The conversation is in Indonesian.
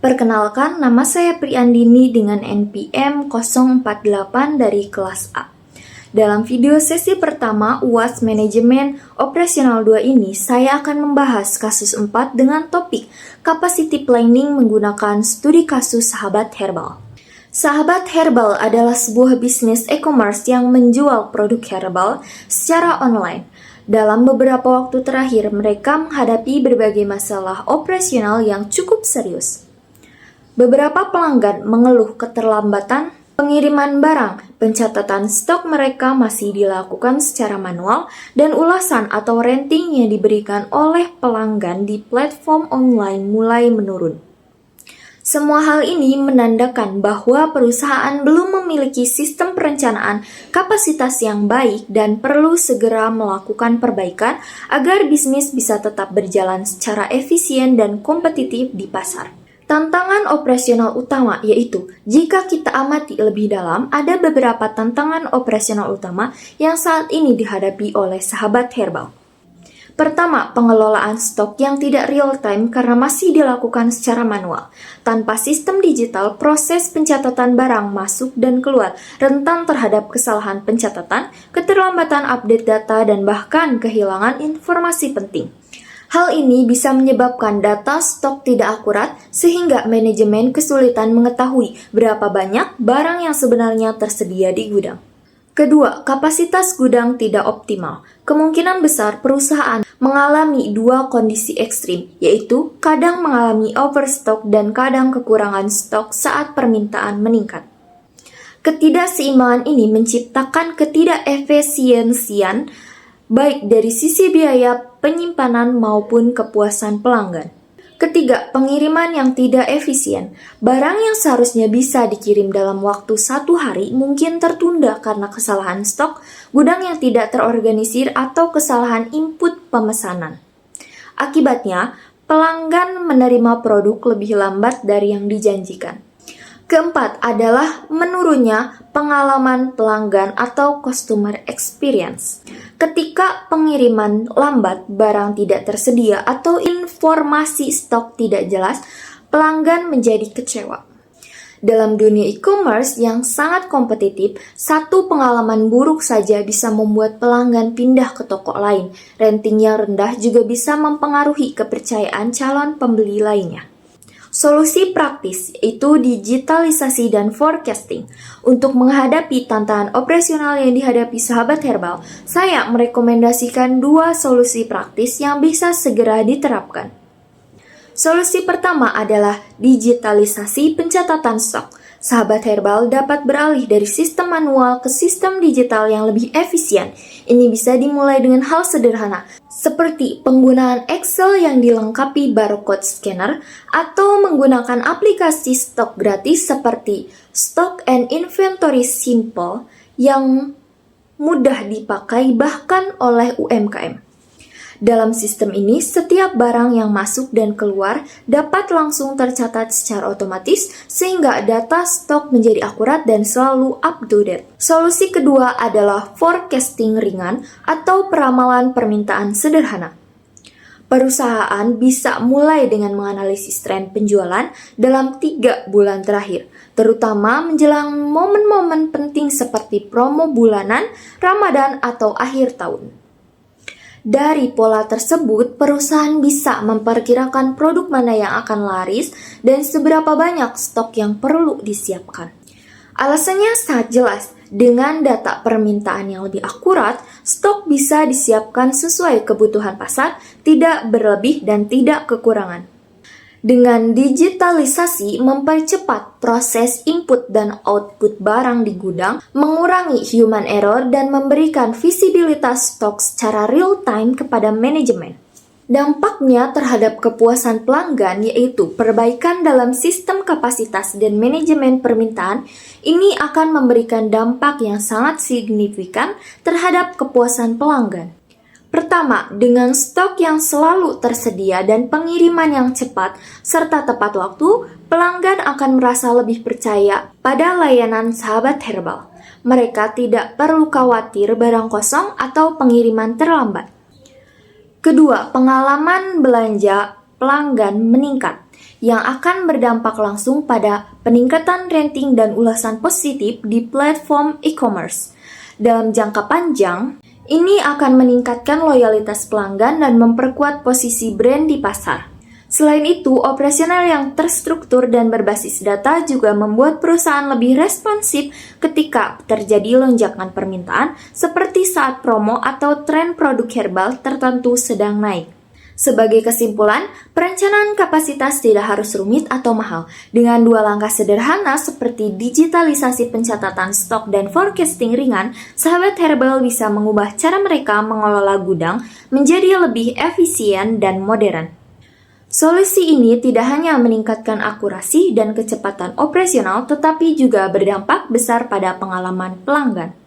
Perkenalkan, nama saya Priandini dengan NPM 048 dari kelas A. Dalam video sesi pertama UAS Manajemen Operasional 2 ini, saya akan membahas kasus 4 dengan topik Capacity Planning menggunakan studi kasus Sahabat Herbal. Sahabat Herbal adalah sebuah bisnis e-commerce yang menjual produk herbal secara online. Dalam beberapa waktu terakhir, mereka menghadapi berbagai masalah operasional yang cukup serius. Beberapa pelanggan mengeluh keterlambatan pengiriman barang, pencatatan stok mereka masih dilakukan secara manual, dan ulasan atau rating yang diberikan oleh pelanggan di platform online mulai menurun. Semua hal ini menandakan bahwa perusahaan belum memiliki sistem perencanaan kapasitas yang baik dan perlu segera melakukan perbaikan agar bisnis bisa tetap berjalan secara efisien dan kompetitif di pasar. Tantangan operasional utama yaitu, jika kita amati lebih dalam, ada beberapa tantangan operasional utama yang saat ini dihadapi oleh Sahabat Herbal. Pertama, pengelolaan stok yang tidak real-time karena masih dilakukan secara manual. Tanpa sistem digital, proses pencatatan barang masuk dan keluar rentan terhadap kesalahan pencatatan, keterlambatan update data, dan bahkan kehilangan informasi penting. Hal ini bisa menyebabkan data stok tidak akurat sehingga manajemen kesulitan mengetahui berapa banyak barang yang sebenarnya tersedia di gudang. Kedua, kapasitas gudang tidak optimal. Kemungkinan besar perusahaan mengalami dua kondisi ekstrim, yaitu kadang mengalami overstock dan kadang kekurangan stok saat permintaan meningkat. Ketidakseimbangan ini menciptakan ketidakefisiensian baik dari sisi biaya penyimpanan maupun kepuasan pelanggan. Ketiga, pengiriman yang tidak efisien. Barang yang seharusnya bisa dikirim dalam waktu 1 hari mungkin tertunda karena kesalahan stok, gudang yang tidak terorganisir, atau kesalahan input pemesanan. Akibatnya, pelanggan menerima produk lebih lambat dari yang dijanjikan. Keempat adalah menurunnya pengalaman pelanggan atau customer experience. Ketika pengiriman lambat, barang tidak tersedia, atau informasi stok tidak jelas, pelanggan menjadi kecewa. Dalam dunia e-commerce yang sangat kompetitif, satu pengalaman buruk saja bisa membuat pelanggan pindah ke toko lain. Rating yang rendah juga bisa mempengaruhi kepercayaan calon pembeli lainnya. Solusi praktis yaitu digitalisasi dan forecasting. Untuk menghadapi tantangan operasional yang dihadapi Sahabat Herbal, saya merekomendasikan 2 solusi praktis yang bisa segera diterapkan. Solusi pertama adalah digitalisasi pencatatan stok. Sahabat Herbal dapat beralih dari sistem manual ke sistem digital yang lebih efisien. Ini bisa dimulai dengan hal sederhana, seperti penggunaan Excel yang dilengkapi barcode scanner, atau menggunakan aplikasi stok gratis seperti Stock and Inventory Simple yang mudah dipakai bahkan oleh UMKM. Dalam sistem ini, setiap barang yang masuk dan keluar dapat langsung tercatat secara otomatis sehingga data stok menjadi akurat dan selalu up to date. Solusi kedua adalah forecasting ringan atau peramalan permintaan sederhana. Perusahaan bisa mulai dengan menganalisis tren penjualan dalam 3 bulan terakhir, terutama menjelang momen-momen penting seperti promo bulanan, Ramadan, atau akhir tahun. Dari pola tersebut, perusahaan bisa memperkirakan produk mana yang akan laris dan seberapa banyak stok yang perlu disiapkan. Alasannya sangat jelas, dengan data permintaan yang lebih akurat, stok bisa disiapkan sesuai kebutuhan pasar, tidak berlebih dan tidak kekurangan. Dengan digitalisasi, mempercepat proses input dan output barang di gudang, mengurangi human error, dan memberikan visibilitas stok secara real-time kepada manajemen. Dampaknya terhadap kepuasan pelanggan yaitu perbaikan dalam sistem kapasitas dan manajemen permintaan. Ini akan memberikan dampak yang sangat signifikan terhadap kepuasan pelanggan. Pertama, dengan stok yang selalu tersedia dan pengiriman yang cepat serta tepat waktu, pelanggan akan merasa lebih percaya pada layanan Sahabat Herbal. Mereka tidak perlu khawatir barang kosong atau pengiriman terlambat. Kedua, pengalaman belanja pelanggan meningkat. yang akan berdampak langsung pada peningkatan rating dan ulasan positif di platform e-commerce. Dalam jangka panjang, ini akan meningkatkan loyalitas pelanggan dan memperkuat posisi brand di pasar. Selain itu, operasional yang terstruktur dan berbasis data juga membuat perusahaan lebih responsif ketika terjadi lonjakan permintaan, seperti saat promo atau tren produk herbal tertentu sedang naik. Sebagai kesimpulan, perencanaan kapasitas tidak harus rumit atau mahal. Dengan 2 langkah sederhana seperti digitalisasi pencatatan stok dan forecasting ringan, sahabat herbal bisa mengubah cara mereka mengelola gudang menjadi lebih efisien dan modern. Solusi ini tidak hanya meningkatkan akurasi dan kecepatan operasional, tetapi juga berdampak besar pada pengalaman pelanggan.